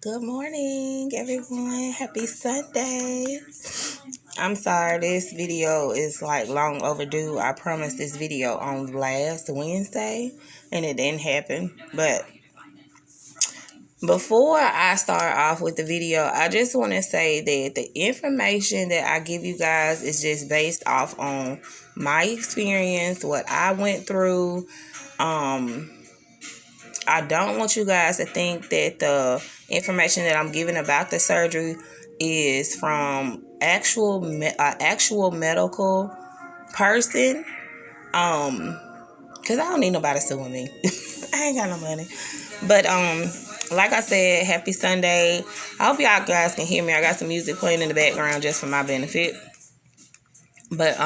Good morning, everyone. Happy Sunday. I'm sorry, this video is like long overdue. I promised this video on last Wednesday and it didn't happen. But before I start off with the video, I just want to say that the information that I give you guys is just based off on my experience, what I went through. I don't want you guys to think that the information that I'm giving about the surgery is from actual medical person. Cause I don't need nobody suing me. I ain't got no money. But like I said, happy Sunday. I hope y'all guys can hear me. I got some music playing in the background just for my benefit. But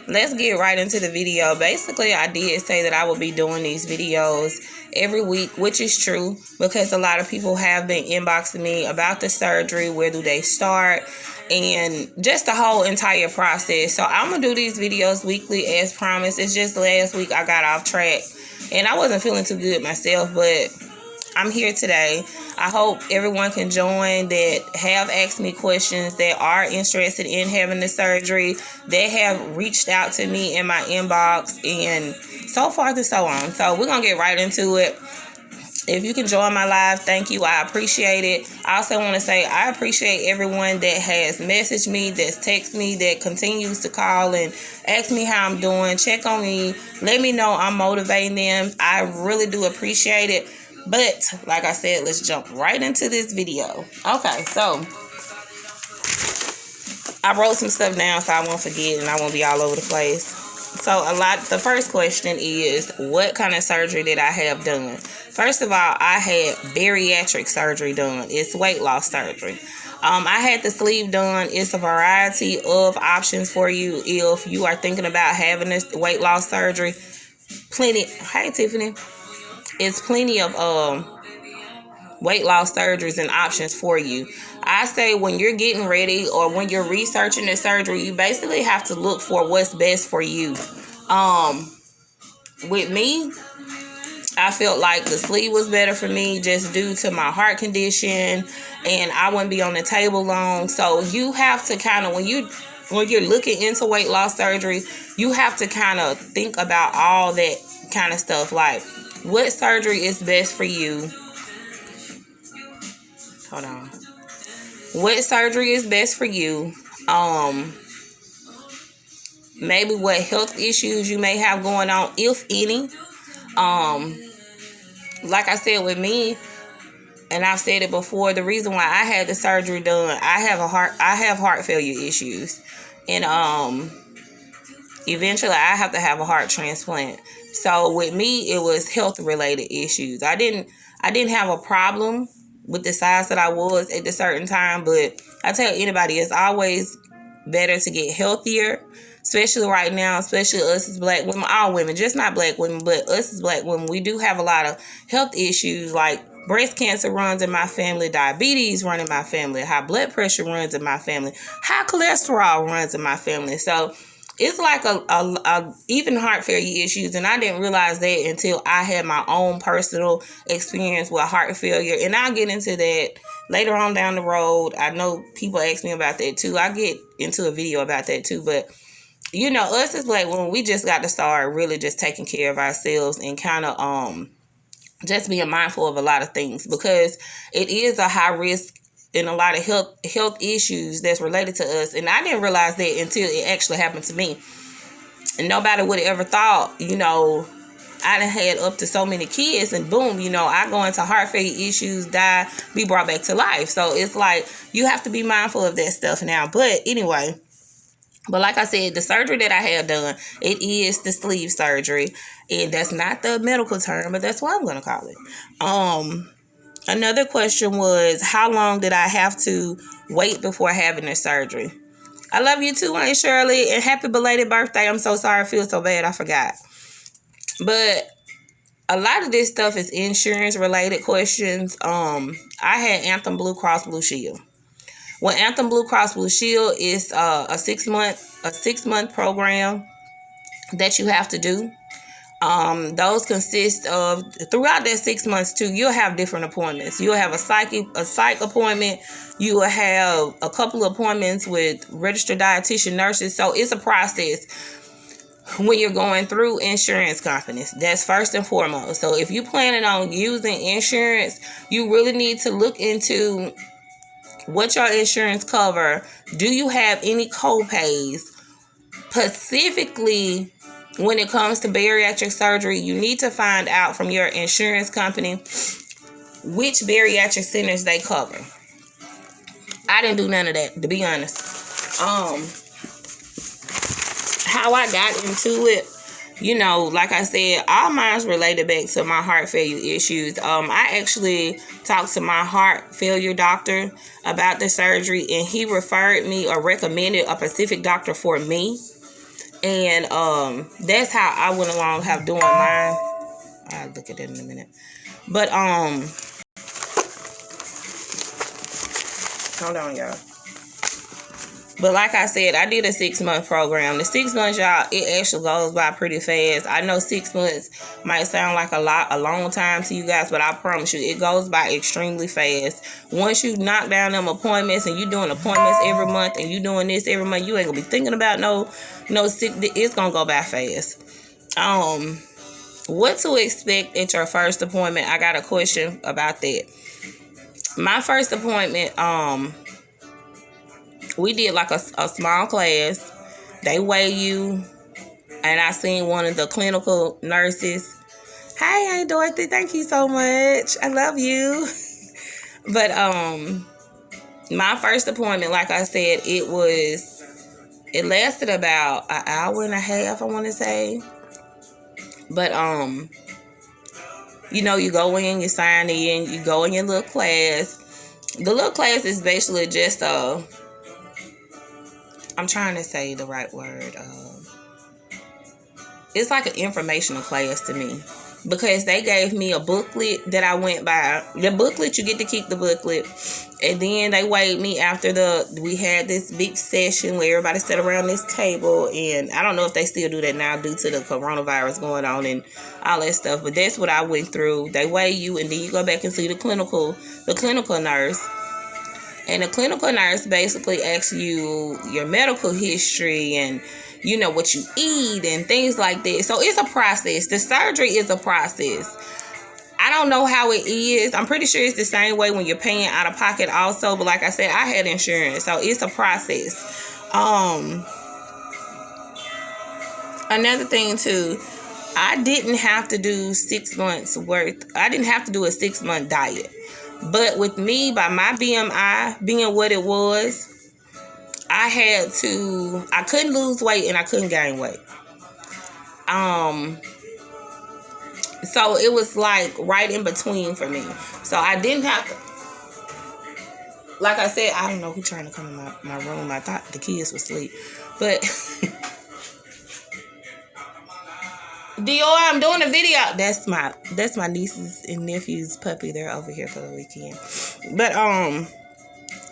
let's get right into the video. Basically, I did say that I would be doing these videos every week, which is true because a lot of people have been inboxing me about the surgery, where do they start, and just the whole entire process. So I'm gonna do these videos weekly as promised. It's just last week I got off track and I wasn't feeling too good myself, but I'm here today. I hope everyone can join that have asked me questions, that are interested in having the surgery, that have reached out to me in my inbox, and so forth and so on. So we're going to get right into it. If you can join my live, thank you. I appreciate it. I also want to say I appreciate everyone that has messaged me, that's texted me, that continues to call and ask me how I'm doing, check on me, let me know I'm motivating them. I really do appreciate it. But like I said, let's jump right into this video. Okay, so I wrote some stuff down so I won't forget and I won't be all over the place. So the first question is, what kind of surgery did I have done? First of all, I had bariatric surgery done. It's weight loss surgery. I had the sleeve done. It's a variety of options for you if you are thinking about having this weight loss surgery. Hey, Tiffany. It's plenty of weight loss surgeries and options for you. I say when you're getting ready or when you're researching the surgery, you basically have to look for what's best for you. With me, I felt like the sleeve was better for me just due to my heart condition, and I wouldn't be on the table long. So you have to kind of, when you're looking into weight loss surgery, you have to kind of think about all that kind of stuff, like what surgery is best for you. Hold on. What surgery is best for you? Maybe what health issues you may have going on, if any. Like I said, with me, and I've said it before, the reason why I had the surgery done, I have heart failure issues, and eventually I have to have a heart transplant. So with me, it was health related issues. I didn't have a problem with the size that I was at a certain time, but I tell anybody, it's always better to get healthier, especially right now, especially us as black women, all women, just not black women, but us as black women. We do have a lot of health issues, like breast cancer runs in my family, diabetes run in my family, high blood pressure runs in my family, high cholesterol runs in my family. So it's like a even heart failure issues, and I didn't realize that until I had my own personal experience with heart failure, and I'll get into that later on down the road. I know people ask me about that too. I get into a video about that too, but you know, us as black women, we just got to start really just taking care of ourselves and kind of just being mindful of a lot of things, because it is a high risk and a lot of health issues that's related to us. And I didn't realize that until it actually happened to me. And nobody would have ever thought, you know, I done had up to so many kids and boom, you know, I go into heart failure issues, die, be brought back to life. So it's like you have to be mindful of that stuff now. But anyway, but like I said, the surgery that I had done, it is the sleeve surgery. And that's not the medical term, but that's what I'm going to call it. Another question was, how long did I have to wait before having the surgery? I love you too, Aunt Shirley, and happy belated birthday. I'm so sorry. I feel so bad. I forgot. But a lot of this stuff is insurance related questions. I had Anthem Blue Cross Blue Shield. Well, Anthem Blue Cross Blue Shield is a 6 month program that you have to do. Those consist of, throughout that 6 months too, you'll have different appointments. You'll have a psych appointment. You will have a couple of appointments with registered dietitian nurses. So it's a process when you're going through insurance companies. That's first and foremost. So if you're planning on using insurance, you really need to look into what your insurance cover. Do you have any co-pays? Specifically, when it comes to bariatric surgery, you need to find out from your insurance company which bariatric centers they cover. I didn't do none of that, to be honest. How I got into it, like I said, all mine's related back to my heart failure issues. I actually talked to my heart failure doctor about the surgery, and he referred me or recommended a specific doctor for me. And that's how I went along have doing mine. I'll look at it in a minute. But hold on, y'all. But like I said, I did a 6-month program. The 6 months, y'all, it actually goes by pretty fast. I know 6 months might sound like a long time to you guys, but I promise you, it goes by extremely fast. Once you knock down them appointments and you doing appointments every month and you doing this every month, you ain't gonna be thinking about no sick. It's gonna go by fast. What to expect at your first appointment? I got a question about that. My first appointment, we did like a small class. They weigh you, and I seen one of the clinical nurses. Hey, Aunt Dorothy, thank you so much. I love you. But my first appointment, like I said, it lasted about an hour and a half, I want to say. But you go in, you sign in, you go in your little class. The little class is basically just I'm trying to say the right word. It's like an informational class to me, because they gave me a booklet that I went by. The booklet, you get to keep the booklet. And then they weighed me after we had this big session where everybody sat around this table. And I don't know if they still do that now due to the coronavirus going on and all that stuff. But that's what I went through. They weigh you, and then you go back and see the clinical nurse. And the clinical nurse basically asks you your medical history and, what you eat and things like that. So it's a process. The surgery is a process. I don't know how it is. I'm pretty sure it's the same way when you're paying out of pocket also. But like I said, I had insurance. So it's a process. Another thing too, I didn't have to do 6 months worth. I didn't have to do a 6-month diet. But with me, by my BMI being what it was, I couldn't lose weight and I couldn't gain weight. So it was like right in between for me. So I didn't have to, like I said, I don't know who's trying to come in my room. I thought the kids were asleep. But Dior, I'm doing a video. That's my nieces and nephews' puppy. They're over here for the weekend. But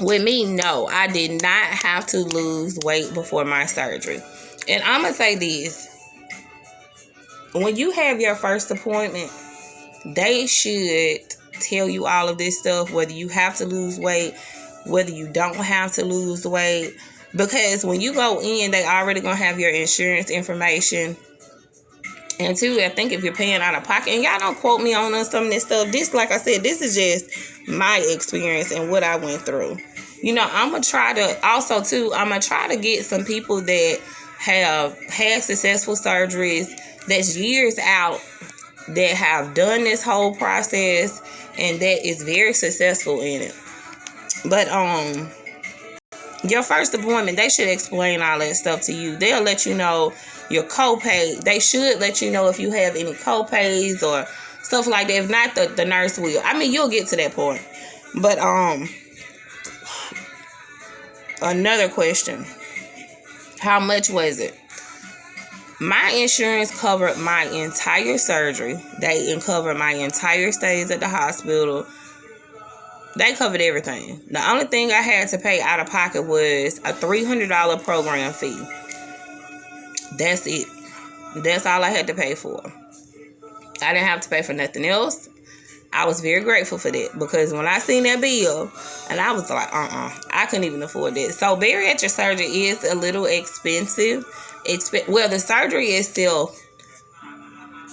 with me, no, I did not have to lose weight before my surgery. And I'm gonna say this: when you have your first appointment, they should tell you all of this stuff, whether you have to lose weight, whether you don't have to lose weight. Because when you go in, they already gonna have your insurance information. And two, I think if you're paying out of pocket, and y'all don't quote me on some of this stuff. This, like I said, this is just my experience and what I went through. I'm going to try to get some people that have had successful surgeries, that's years out, that have done this whole process and that is very successful in it. But your first appointment, they should explain all that stuff to you. They'll let you know your copay. They should let you know if you have any copays or stuff like that. If not, the nurse will. I mean, you'll get to that point. But another question: how much was it? My insurance covered my entire surgery. They covered my entire stays at the hospital. They covered everything. The only thing I had to pay out of pocket was a $300 program fee. That's it. That's all I had to pay for. I didn't have to pay for nothing else. I was very grateful for that, because when I seen that bill, and I was like, I couldn't even afford that. So bariatric surgery is a little expensive. Well, the surgery itself,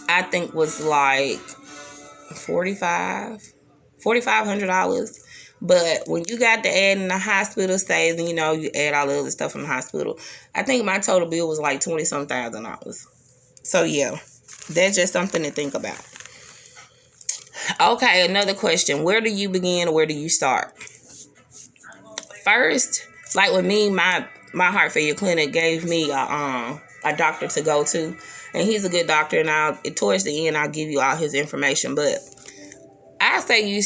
I think, was like $4,500. But when you got to add in the hospital stays, and you add all the other stuff from the hospital, I think my total bill was like $20-some thousand. So yeah, that's just something to think about. Okay, another question. Where do you begin or where do you start? First, like with me, my heart failure clinic gave me a doctor to go to, and he's a good doctor, and towards the end I'll give you all his information. But I say you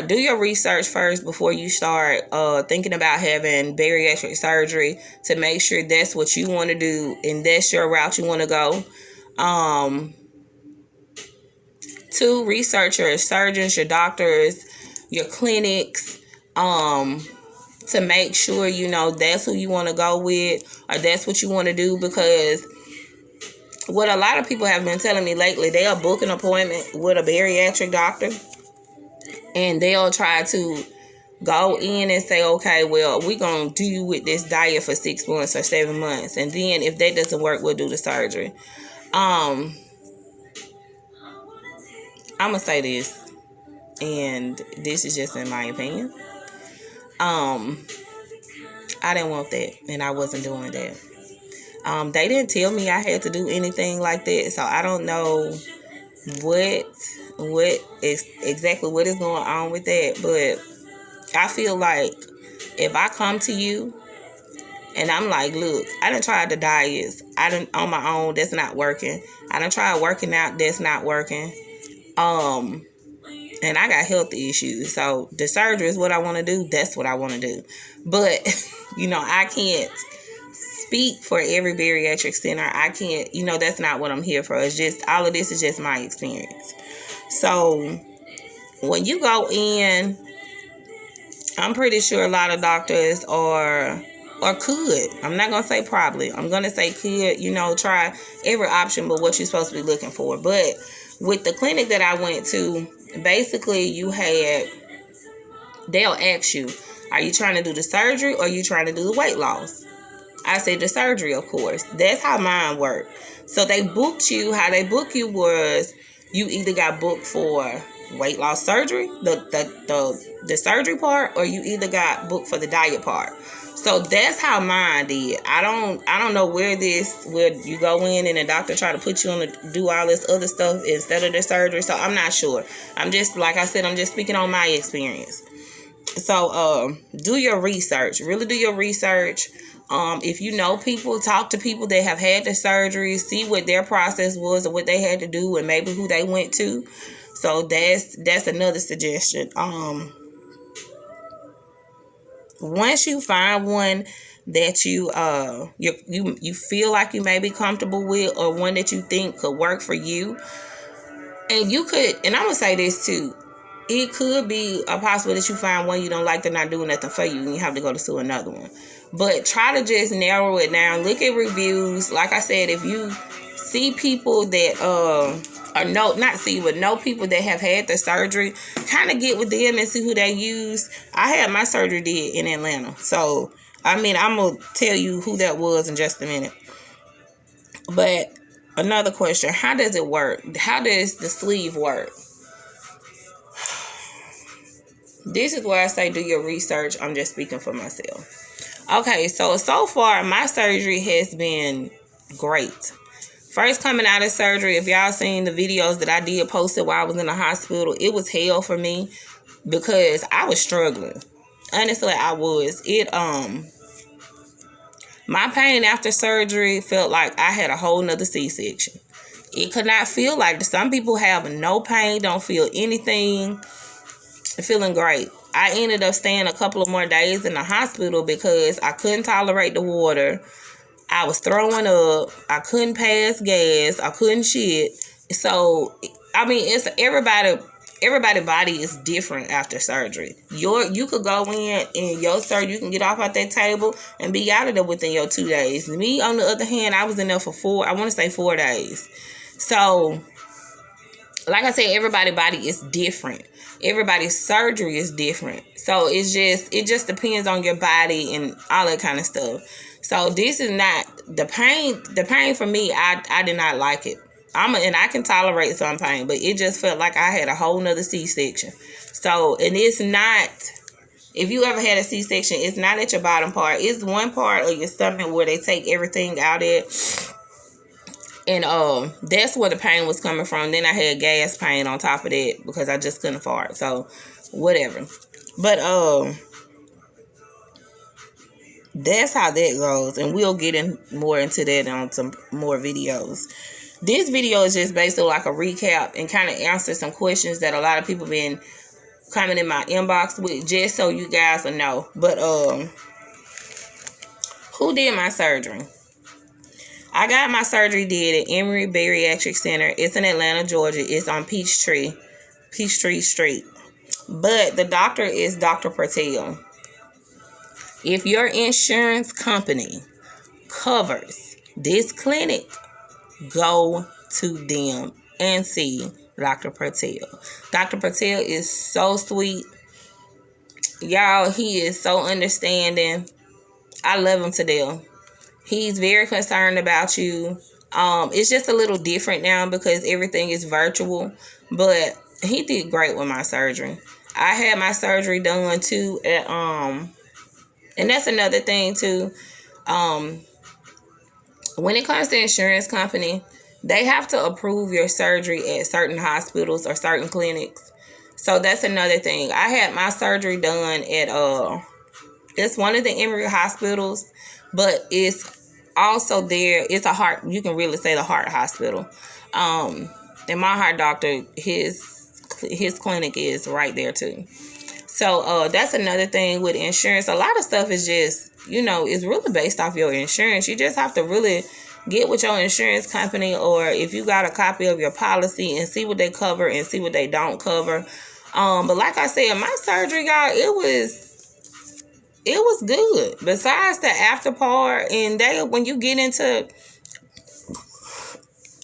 do your research first before you start thinking about having bariatric surgery, to make sure that's what you want to do and that's your route you want to go. 2, research your surgeons, your doctors, your clinics, to make sure that's who you want to go with, or that's what you want to do. Because what a lot of people have been telling me lately, they'll book an appointment with a bariatric doctor, and they'll try to go in and say, okay, well, we're going to do you with this diet for 6 months or 7 months, and then if that doesn't work, we'll do the surgery. I'm going to say this, and this is just in my opinion. I didn't want that, and I wasn't doing that. They didn't tell me I had to do anything like that, so I don't know exactly what is going on with that. But I feel like if I come to you and I'm like, look, I done tried the diets, on my own, that's not working. I done tried working out, that's not working. And I got health issues. So the surgery is what I want to do. That's what I want to do. But, I can't speak for every bariatric center. I can't, that's not what I'm here for. It's just, all of this is just my experience. So when you go in, I'm pretty sure a lot of doctors or could, I'm not going to say probably, I'm going to say could, try every option but what you're supposed to be looking for. But with the clinic that I went to, basically they'll ask you, are you trying to do the surgery or are you trying to do the weight loss? I said the surgery, of course. That's how mine worked. So they booked you, how they booked you was, you either got booked for weight loss surgery, the surgery part, or you either got booked for the diet part. So that's how mine did. I don't know where you go in and the doctor try to put you on to do all this other stuff instead of the surgery. So I'm not sure. I'm just, like I said, I'm just speaking on my experience. So do your research. Really do your research. If you know people, talk to people that have had the surgery, see what their process was or what they had to do and maybe who they went to. So that's another suggestion. Once you find one that you feel like you may be comfortable with, or one that you think could work for you, and I'm gonna say this too, it could be a possibility that you find one you don't like, they're not doing nothing for you, and you have to go to another one. But try to just narrow it down. Look at reviews. Like I said, if you see people that know people that have had the surgery, kind of get with them and see who they use. I had my surgery did in Atlanta. So, I'm going to tell you who that was in just a minute. But another question, how does it work? How does the sleeve work? This is where I say do your research. I'm just speaking for myself. Okay, so far my surgery has been great. First coming out of surgery, if y'all seen the videos that I did posted while I was in the hospital, it was hell for me because I was struggling. Honestly, I was. My pain after surgery felt like I had a whole nother C-section. It could not feel like that. Some people have no pain, don't feel anything, feeling great. I ended up staying a couple of more days in the hospital because I couldn't tolerate the water. I was throwing up. I couldn't pass gas. I couldn't shit. So, it's everybody's body is different after surgery. You could go in and your surgery, you can get off at that table and be out of there within your 2 days. Me, on the other hand, I was in there for 4 days. So, like I said, everybody's body is different. Everybody's surgery is different. So it just depends on your body and all that kind of stuff. So this is not the pain. The pain for me, I did not like it. And I can tolerate some pain, but it just felt like I had a whole nother C-section. So, and it's not, if you ever had a C-section, it's not at your bottom part. It's one part of your stomach where they take everything out at. And that's where the pain was coming from. Then I had gas pain on top of that because I just couldn't fart. So, whatever. But that's how that goes. And we'll get more into that on some more videos. This video is just basically like a recap and kind of answer some questions that a lot of people been coming in my inbox with, just so you guys will know. But who did my surgery? I got my surgery did at Emory Bariatric Center. It's in Atlanta, Georgia. It's on Peachtree Street. But the doctor is Dr. Patel. If your insurance company covers this clinic, go to them and see Dr. Patel. Dr. Patel is so sweet. Y'all, he is so understanding. I love him to death. He's very concerned about you. It's just a little different now because everything is virtual. But he did great with my surgery. I had my surgery done too at and that's another thing too. When it comes to insurance company, they have to approve your surgery at certain hospitals or certain clinics. So that's another thing. I had my surgery done at it's one of the Emory hospitals, but it's also there. It's a heart. You can really say the heart hospital. And my heart doctor, his clinic is right there too. So that's another thing with insurance. A lot of stuff is just, it's really based off your insurance. You just have to really get with your insurance company, or if you got a copy of your policy, and see what they cover and see what they don't cover. But like I said, my surgery, y'all, it was good. Besides the after part, and when you get into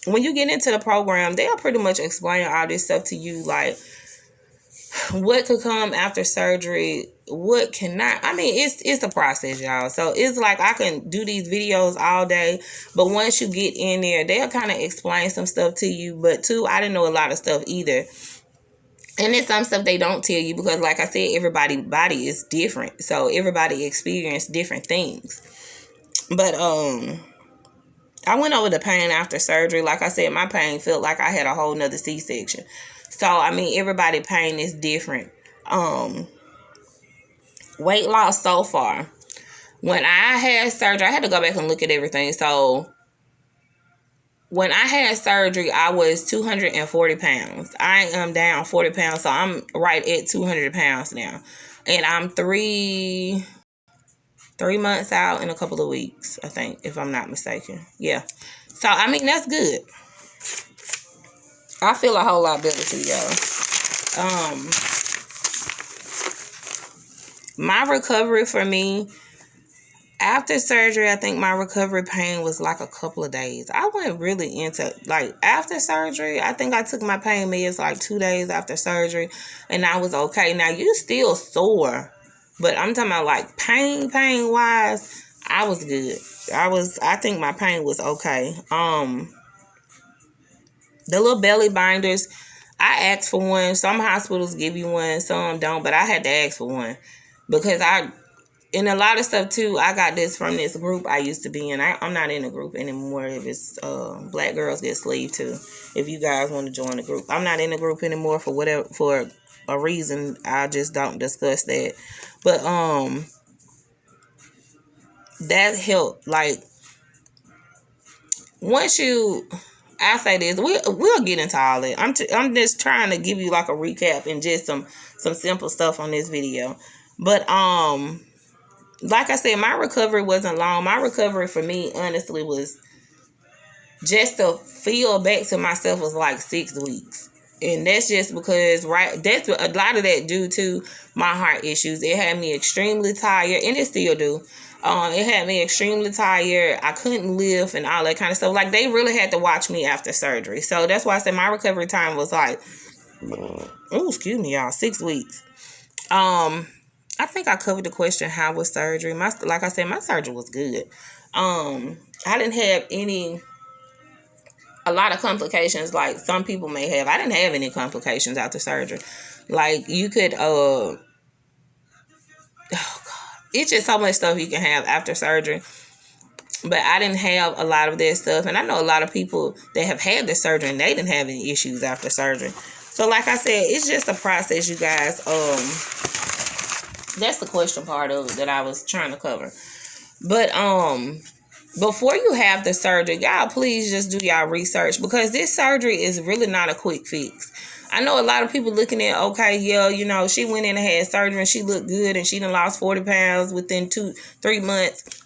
the program, they'll pretty much explain all this stuff to you, like what could come after surgery, what cannot. I mean, it's a process, y'all. So it's like I can do these videos all day, but once you get in there, they'll kind of explain some stuff to you. But too, I didn't know a lot of stuff either. And there's some stuff they don't tell you because, like I said, everybody's body is different. So everybody experiences different things. But I went over the pain after surgery. Like I said, my pain felt like I had a whole nother C-section. So, I mean, everybody's pain is different. Weight loss so far. When I had surgery, I had to go back and look at everything. So, when I had surgery, I was 240 pounds. I am down 40 pounds, so I'm right at 200 pounds now. And I'm three months out in a couple of weeks, I think, if I'm not mistaken. Yeah. So, I mean, that's good. I feel a whole lot better too, y'all. My recovery for me, after surgery, I think my recovery pain was like a couple of days. I went really into, like, after surgery, I think I took my pain meds like 2 days after surgery, and I was okay. Now, you still sore, but I'm talking about, like, pain-wise, I was good. I think my pain was okay. The little belly binders, I asked for one. Some hospitals give you one, some don't, but I had to ask for one because and a lot of stuff too, I got this from this group I used to be in. I'm not in a group anymore. If it's Black Girls Get Sleeved Too, if you guys want to join the group. I'm not in the group anymore for a reason. I just don't discuss that. But that helped. Like, once I say this, we'll get into all that. I'm just trying to give you like a recap and just some simple stuff on this video. But like I said, my recovery wasn't long. My recovery for me, honestly, was just to feel back to myself was like 6 weeks. And that's just because, that's a lot of that due to my heart issues. It had me extremely tired, and it still do. It had me extremely tired. I couldn't lift and all that kind of stuff. Like, they really had to watch me after surgery. So that's why I said my recovery time was like, oh, excuse me, y'all, 6 weeks. I think I covered the question, how was surgery? Like I said, my surgery was good. I didn't have a lot of complications like some people may have. I didn't have any complications after surgery. Like, you could, oh God, it's just so much stuff you can have after surgery. But I didn't have a lot of that stuff. And I know a lot of people that have had the surgery and they didn't have any issues after surgery. So like I said, it's just a process, you guys. That's the question part of it that I was trying to cover. But before you have the surgery, y'all please just do y'all research, because this surgery is really not a quick fix. I know a lot of people looking at, okay, yeah, you know, she went in and had surgery and she looked good and she done lost 40 pounds within 2-3 months.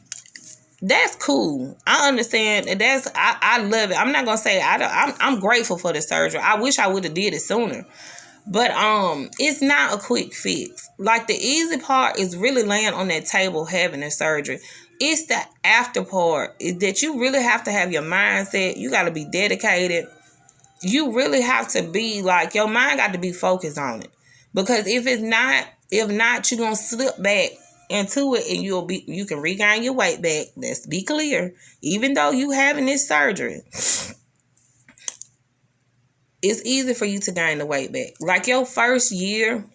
That's cool. I understand. I love it. I'm not gonna say I'm grateful for the surgery. I wish I would have did it sooner. But it's not a quick fix. Like, the easy part is really laying on that table having the surgery. It's the after part that you really have to have your mindset. You got to be dedicated. You really have to be like, your mind got to be focused on it. Because if not, you're gonna slip back into it and you can regain your weight back. Let's be clear. Even though you having this surgery, it's easy for you to gain the weight back. Like, your first year,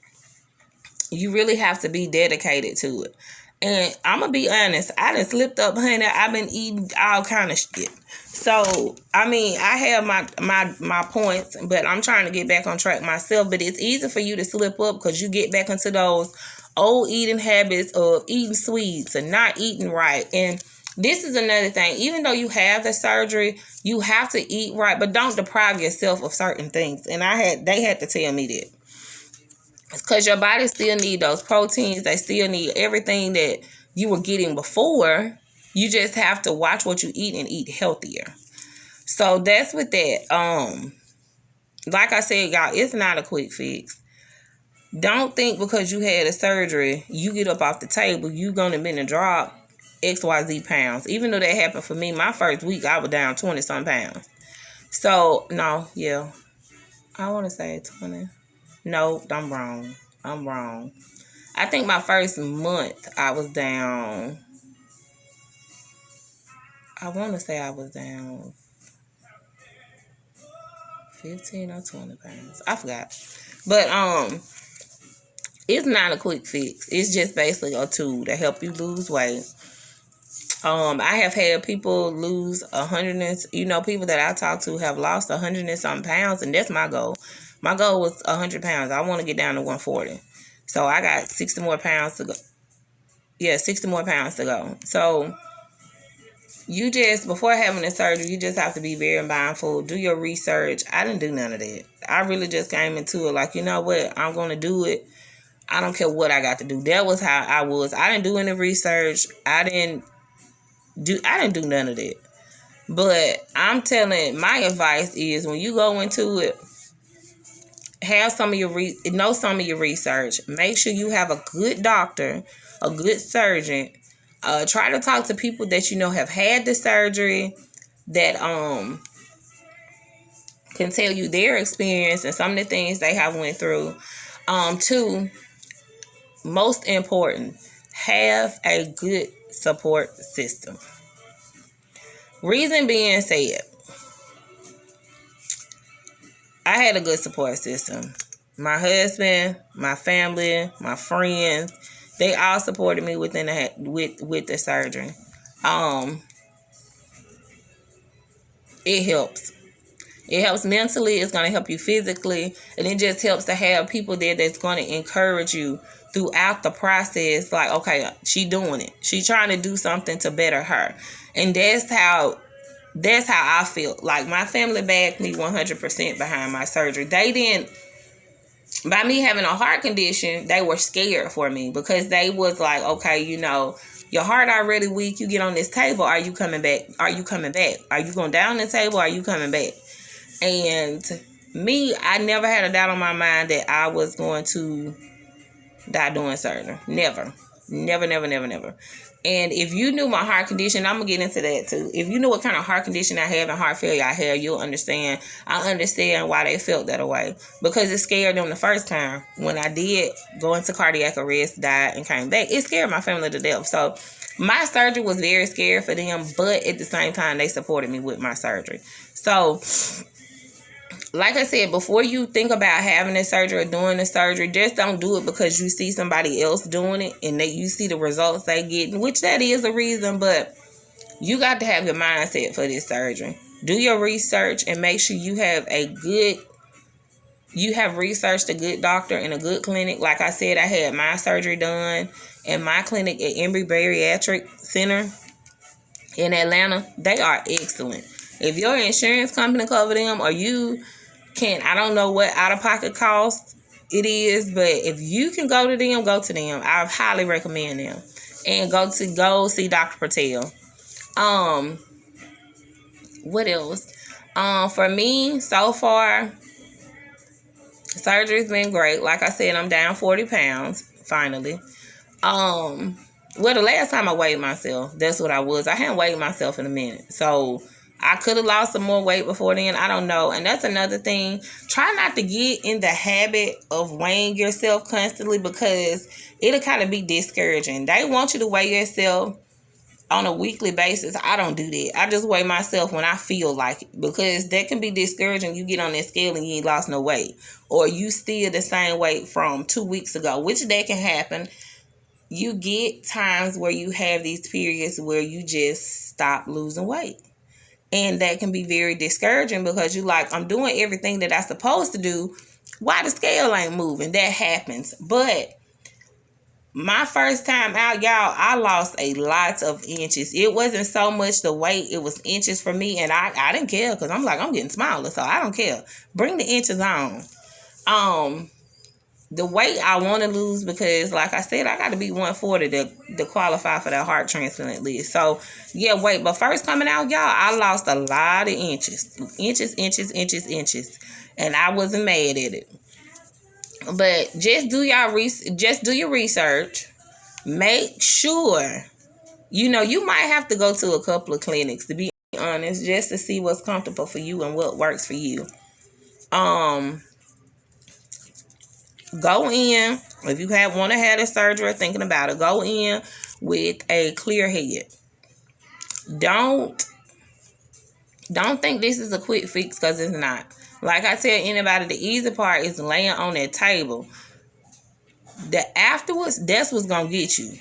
you really have to be dedicated to it. And I'm going to be honest, I done slipped up, honey. I've been eating all kind of shit. So, I mean, I have my points, but I'm trying to get back on track myself. But it's easy for you to slip up because you get back into those old eating habits of eating sweets and not eating right. And this is another thing. Even though you have the surgery, you have to eat right, but don't deprive yourself of certain things. And they had to tell me that. It's because your body still need those proteins. They still need everything that you were getting before. You just have to watch what you eat and eat healthier. So that's with that. Like I said, y'all, it's not a quick fix. Don't think because you had a surgery, you get up off the table, you gonna be in a drop XYZ pounds. Even though that happened for me, my first week, I was down 20-some pounds. So, no, yeah. I want to say 20. No, I'm wrong. I think my first month, I was down. I want to say I was down 15 or 20 pounds. I forgot. But, it's not a quick fix. It's just basically a tool to help you lose weight. I have had people lose 100 people that I talk to have lost 100 and some pounds, and that's my goal. My goal was 100 pounds. I want to get down to 140. So I got 60 more pounds to go. Yeah, 60 more pounds to go. So you just, before having the surgery, you just have to be very mindful. Do your research. I didn't do none of that. I really just came into it like, you know what? I'm going to do it. I don't care what I got to do. That was how I was. I didn't do any research. I didn't do none of that. But I'm telling, my advice is when you go into it, have some of your know some of your research. Make sure you have a good doctor, a good surgeon. Try to talk to people that you know have had the surgery, that can tell you their experience and some of the things they have went through. Two, most important, have a good support system. Reason being said, I had a good support system. My husband, my family, my friends, they all supported me with the surgery. It helps. It helps mentally. It's going to help you physically. And it just helps to have people there that's going to encourage you throughout the process. Like, okay, she doing it. She trying to do something to better her. And that's how I feel. Like, my family backed me 100% behind my surgery. They didn't, by me having a heart condition, they were scared for me because they was like, okay, your heart already weak. You get on this table. Are you coming back? Are you coming back? Are you going down the table? Are you coming back? And me, I never had a doubt on my mind that I was going to die doing surgery. Never. Never, never, never, never. And if you knew my heart condition, I'm going to get into that too. If you knew what kind of heart condition I have and heart failure I have, you'll understand. I understand why they felt that way. Because it scared them the first time. When I did go into cardiac arrest, died, and came back, it scared my family to death. So my surgery was very scary for them, but at the same time, they supported me with my surgery. So, like I said, before you think about having a surgery or doing the surgery, just don't do it because you see somebody else doing it and you see the results they get, which that is a reason, but you got to have your mindset for this surgery. Do your research and make sure you have researched a good doctor in a good clinic. Like I said, I had my surgery done in my clinic at Embry Bariatric Center in Atlanta. They are excellent. If your insurance company cover them or you can, I don't know what out-of-pocket cost it is, but if you can go to them, go to them. I highly recommend them. And go see Dr. Patel. What else? For me, so far, surgery's been great. Like I said, I'm down 40 pounds, finally. Well, the last time I weighed myself, that's what I was. I hadn't weighed myself in a minute. So I could have lost some more weight before then. I don't know. And that's another thing. Try not to get in the habit of weighing yourself constantly because it'll kind of be discouraging. They want you to weigh yourself on a weekly basis. I don't do that. I just weigh myself when I feel like it because that can be discouraging. You get on that scale and you ain't lost no weight. Or you still the same weight from 2 weeks ago, which that can happen. You get times where you have these periods where you just stop losing weight. And that can be very discouraging because you're like, I'm doing everything that I'm supposed to do. Why the scale ain't moving? That happens. But my first time out, y'all, I lost a lot of inches. It wasn't so much the weight. It was inches for me. And I didn't care because I'm like, I'm getting smaller. So I don't care. Bring the inches on. The weight I want to lose because, like I said, I got to be 140 to qualify for that heart transplant list. So, yeah, wait. But first coming out, y'all, I lost a lot of inches. Inches. And I wasn't mad at it. But just do your research. Make sure, you might have to go to a couple of clinics, to be honest, just to see what's comfortable for you and what works for you. Go in, if you want to have a surgery or thinking about it, go in with a clear head. Don't think this is a quick fix because it's not. Like I tell anybody, the easy part is laying on that table. Afterwards, that's what's going to get you.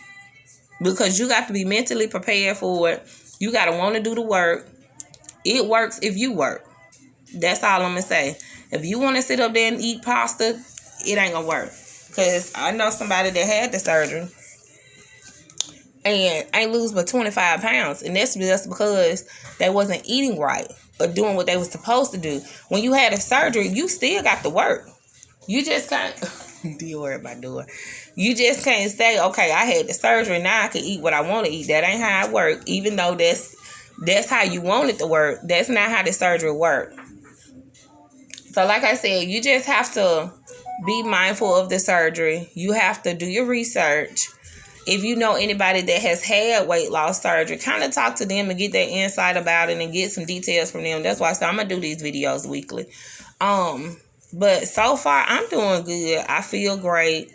Because you got to be mentally prepared for it. You got to want to do the work. It works if you work. That's all I'm going to say. If you want to sit up there and eat pasta, it ain't going to work. Because I know somebody that had the surgery and ain't lose but 25 pounds. And that's just because they wasn't eating right or doing what they was supposed to do. When you had a surgery, you still got to work. You just can't... Do you worry about doing? You just can't say, okay, I had the surgery, now I can eat what I want to eat. That ain't how it works. Even though that's how you want it to work, that's not how the surgery works. So like I said, you just have to be mindful of the surgery. You have to do your research. If you know anybody that has had weight loss surgery, kind of talk to them and get their insight about it and get some details from them. That's why I said I'm going to do these videos weekly. But so far, I'm doing good. I feel great.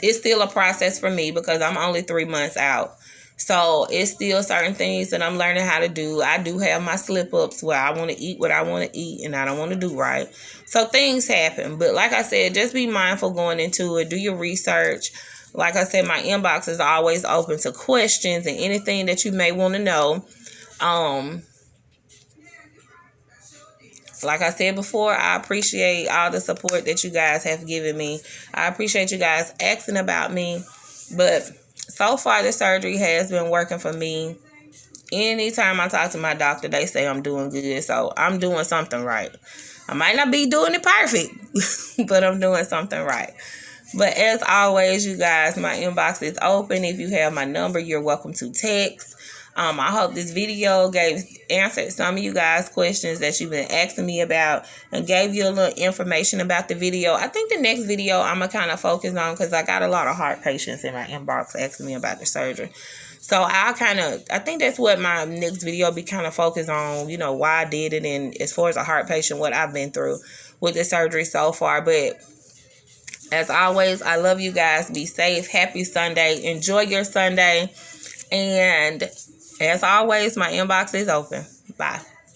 It's still a process for me because I'm only 3 months out. So it's still certain things that I'm learning how to do. I do have my slip-ups where I want to eat what I want to eat and I don't want to do right. So things happen. But like I said, just be mindful going into it. Do your research. Like I said, my inbox is always open to questions and anything that you may want to know. Like I said before, I appreciate all the support that you guys have given me. I appreciate you guys asking about me. But so far, the surgery has been working for me. Anytime I talk to my doctor, they say I'm doing good. So I'm doing something right. I might not be doing it perfect, but I'm doing something right. But as always, you guys, my inbox is open. If you have my number, you're welcome to text. I hope this video answered some of you guys' questions that you've been asking me about and gave you a little information about the video. I think the next video I'm going to kind of focus on, because I got a lot of heart patients in my inbox asking me about the surgery. So I think that's what my next video be kind of focused on, why I did it, and as far as a heart patient, what I've been through with the surgery so far. But as always, I love you guys. Be safe. Happy Sunday. Enjoy your Sunday. And as always, my inbox is open. Bye.